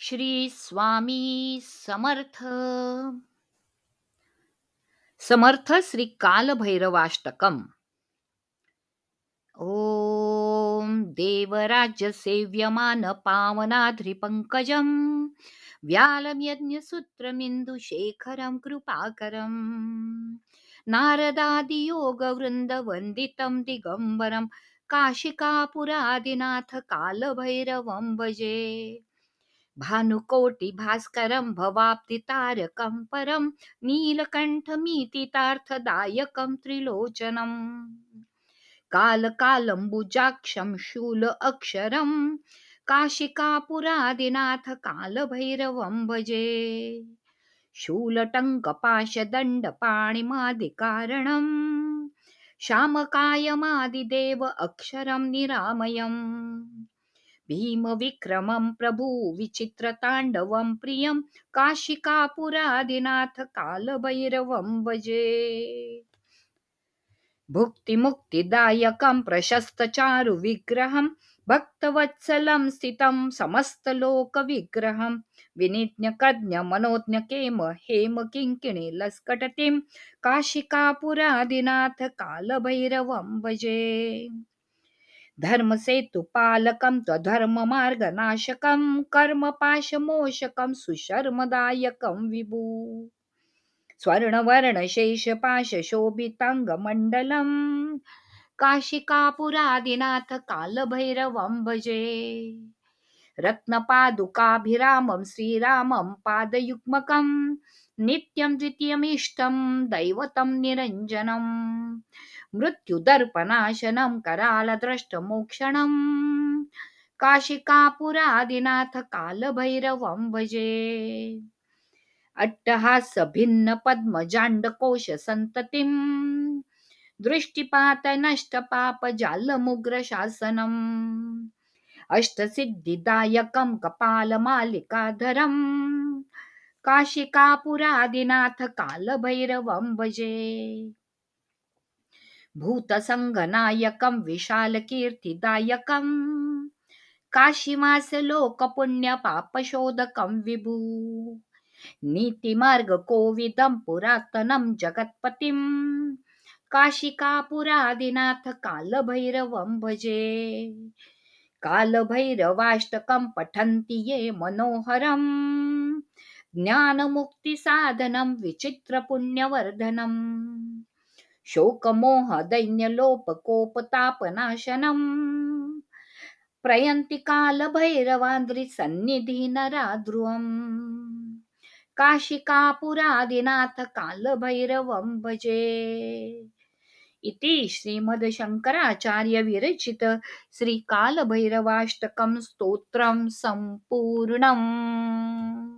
श्री स्वामी समर्थ. समर्थ श्री कालभैरवाष्टकम. ओम देवराज्य सेव्यमान पावनाद्रिपंकजं व्यालं यज्ञसूत्रमिन्दुशेखरं कृपाकरं नारदादियोगवृन्दवन्दितं दिगम्बरं काशिकापुरादिनाथ कालभैरवं भजे. भानुकोटिभास्करं भवाब्धितारकं परं नीलकण्ठमीतितार्थदायकं त्रिलोचनम् कालकालम्बुजाक्षं शूल अक्षरं काशिकापुरादिनाथ कालभैरवं भजे. शूलटङ्कपाशदण्डपाणिमादिकारणं श्यामकायमादिदेव अक्षरं निरामयम् भीमविक्रमं प्रभु विचित्रताण्डवं प्रियं काशिकापुरादिनाथ कालभैरवं भजे. भुक्तिमुक्तिदायकं प्रशस्तचारुविग्रहं भक्तवत्सलं स्थितं समस्तलोकविग्रहं विनिज्ञकज्ञमनोज्ञकेम हेमकिङ्किणी लस्कटतिं काशिकापुरादिनाथ कालभैरवं भजे. धर्मसेतुपालकं त्वधर्ममार्गनाशकं कर्मपाशमोषकं सुशर्मदायकं विभु स्वर्णवर्णशेषपाशशोभिताङ्गमण्डलं काशिकापुरादिनाथ कालभैरवं भजे. रत्नपादुकाभिरामं श्रीरामं पादयुग्मकं नित्यं द्वितीयमिष्टं दैवतं निरञ्जनं मृत्युदर्पनाशनं करालद्रष्टमोक्षणं काशिकापुरादिनाथ कालभैरवं भजे. अट्टहासभिन्नपद्मजाण्डकोशसन्ततिं दृष्टिपातनष्टपापजालमुग्रशासनम् अष्टसिद्धिदायकं कपालमालिकाधरं काशिकापुरादिनाथ कालभैरवं भजे. भूतसङ्गनायकं विशालकीर्तिदायकं काशीवासलोकपुण्यपापशोधकं विभु नीतिमार्गकोविदं पुरातनं जगत्पतिं काशिकापुरादिनाथ कालभैरवं भजे. कालभैरवाष्टकं पठन्ति ये मनोहरं ज्ञानमुक्तिसाधनं विचित्रपुण्यवर्धनम् शोकमोहदैन्यलोपकोपतापनाशनं प्रयन्ति कालभैरवान्द्रिसन्निधि नराध्रुवम् काशिकापुरादिनाथ कालभैरवं भजे. इति श्रीमद्शङ्कराचार्य विरचित श्री कालभैरवाष्टकं स्तोत्रं सम्पूर्णम्.